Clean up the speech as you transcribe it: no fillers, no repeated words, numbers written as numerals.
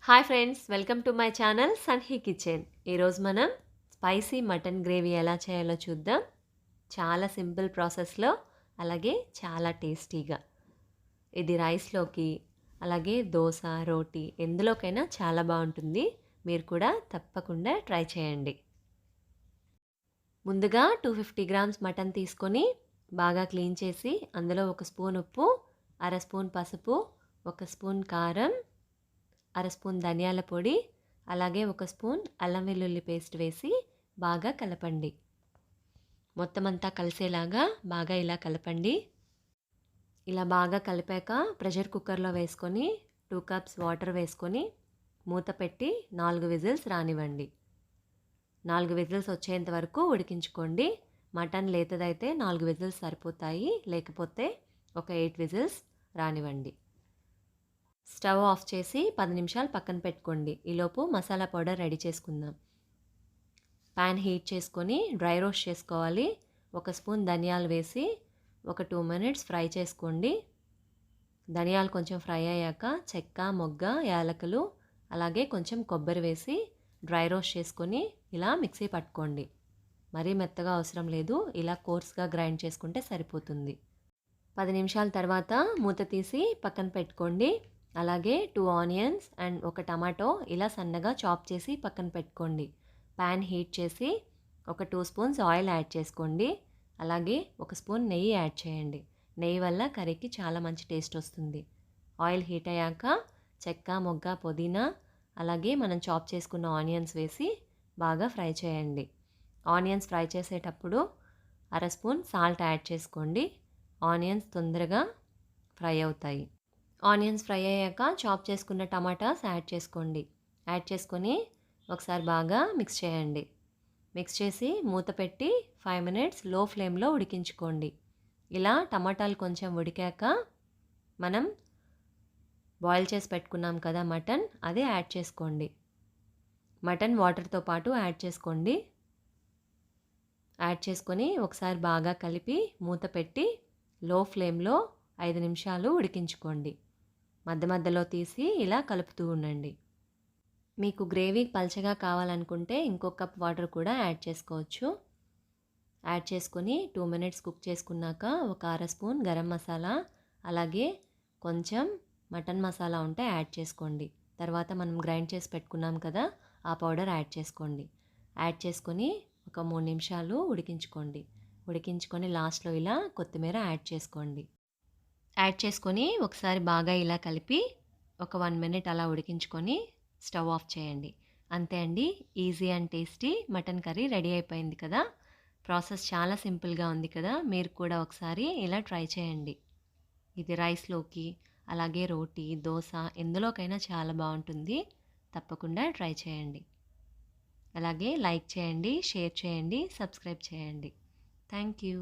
Hi friends, welcome to my channel సన్హీ kitchen. ఈరోజు మనం spicy mutton gravy ఎలా చేయాలో చూద్దాం. చాలా సింపుల్ ప్రాసెస్లో, అలాగే చాలా టేస్టీగా. ఇది రైస్లోకి, అలాగే దోశ, రోటీ ఎందులోకైనా చాలా బాగుంటుంది. మీరు కూడా తప్పకుండా ట్రై చేయండి. ముందుగా 250 గ్రామ్స్ మటన్ తీసుకొని బాగా క్లీన్ చేసి అందులో 1 స్పూన్ ఉప్పు, అర స్పూన్ పసుపు, 1 స్పూన్ కారం, అర స్పూన్ ధనియాల పొడి, అలాగే 1 స్పూన్ అల్లం వెల్లుల్లి పేస్ట్ వేసి బాగా కలపండి. మొత్తం అంతా కలిసేలాగా బాగా ఇలా కలపండి. ఇలా బాగా కలిపాక ప్రెషర్ కుక్కర్లో వేసుకొని 2 కప్స్ వాటర్ వేసుకొని మూత పెట్టి 4 విజిల్స్ రానివ్వండి. 4 విజిల్స్ వచ్చేంత వరకు ఉడికించుకోండి. మటన్ లేతదైతే 4 విజిల్స్ సరిపోతాయి, లేకపోతే ఒక 8 విజిల్స్ రానివ్వండి. స్టవ్ ఆఫ్ చేసి 10 నిమిషాలు పక్కన పెట్టుకోండి. ఈలోపు మసాలా పౌడర్ రెడీ చేసుకుందాం. ప్యాన్ హీట్ చేసుకొని డ్రై రోస్ట్ చేసుకోవాలి. 1 స్పూన్ ధనియాలు వేసి ఒక 2 మినిట్స్ ఫ్రై చేసుకోండి. ధనియాలు కొంచెం ఫ్రై అయ్యాక చెక్క, మొగ్గ, యాలకులు, అలాగే కొంచెం కొబ్బరి వేసి డ్రై రోస్ట్ చేసుకొని ఇలా మిక్సీ పట్టుకోండి. మరీ మెత్తగా అవసరం లేదు, ఇలా కోర్స్గా గ్రైండ్ చేసుకుంటే సరిపోతుంది. 10 నిమిషాల తర్వాత మూత తీసి పక్కన పెట్టుకోండి. అలాగే 2 ఆనియన్స్ అండ్ 1 టమాటో ఇలా సన్నగా చాప్ చేసి పక్కన పెట్టుకోండి. ప్యాన్ హీట్ చేసి ఒక 2 స్పూన్స్ ఆయిల్ యాడ్ చేసుకోండి. అలాగే 1 స్పూన్ నెయ్యి యాడ్ చేయండి. నెయ్యి వల్ల కర్రీకి చాలా మంచి టేస్ట్ వస్తుంది. ఆయిల్ హీట్ అయ్యాక చెక్క, మొగ్గ, పుదీనా, అలాగే మనం చాప్ చేసుకున్న ఆనియన్స్ వేసి బాగా ఫ్రై చేయండి. ఆనియన్స్ ఫ్రై చేసేటప్పుడు అర స్పూన్ సాల్ట్ యాడ్ చేసుకోండి. ఆనియన్స్ తొందరగా ఫ్రై అవుతాయి. ఆనియన్స్ ఫ్రై అయ్యాక చాప్ చేసుకున్న టమాటాస్ యాడ్ చేసుకోండి. యాడ్ చేసుకొని ఒకసారి బాగా మిక్స్ చేయండి. మిక్స్ చేసి మూత పెట్టి 5 మినిట్స్ లో ఫ్లేమ్లో ఉడికించుకోండి. ఇలా టమాటాలు కొంచెం ఉడికాక మనం బాయిల్ చేసి పెట్టుకున్నాం కదా మటన్, అదే యాడ్ చేసుకోండి. మటన్ వాటర్తో పాటు యాడ్ చేసుకోండి. యాడ్ చేసుకొని ఒకసారి బాగా కలిపి మూత పెట్టి లో ఫ్లేమ్లో 5 నిమిషాలు ఉడికించుకోండి. మధ్య మధ్యలో తీసి ఇలా కలుపుతూ ఉండండి. మీకు గ్రేవీ పల్చగా కావాలనుకుంటే ఇంకొక కప్ వాటర్ కూడా యాడ్ చేసుకోవచ్చు. యాడ్ చేసుకొని 2 మినిట్స్ కుక్ చేసుకున్నాక ఒక అర స్పూన్ గరం మసాలా, అలాగే కొంచెం మటన్ మసాలా ఉంటే యాడ్ చేసుకోండి. తర్వాత మనం గ్రైండ్ చేసి పెట్టుకున్నాం కదా, ఆ పౌడర్ యాడ్ చేసుకోండి. యాడ్ చేసుకొని ఒక 3 నిమిషాలు ఉడికించుకోండి. ఉడికించుకొని లాస్ట్లో ఇలా కొత్తిమీర యాడ్ చేసుకోండి. యాడ్ చేసుకొని ఒకసారి బాగా ఇలా కలిపి ఒక 1 మినిట్ అలా ఉడికించుకొని స్టవ్ ఆఫ్ చేయండి. అంతే అండి, easy and tasty mutton curry ready అయిపోయింది కదా. ప్రాసెస్ చాలా సింపుల్గా ఉంది కదా, మీరు కూడా ఒకసారి ఇలా ట్రై చేయండి. ఇది రైస్లోకి, అలాగే రోటీ, దోశ ఎందులోకైనా చాలా బాగుంటుంది. తప్పకుండా ట్రై చేయండి. అలాగే లైక్ చేయండి, షేర్ చేయండి, సబ్స్క్రైబ్ చేయండి. Thank you.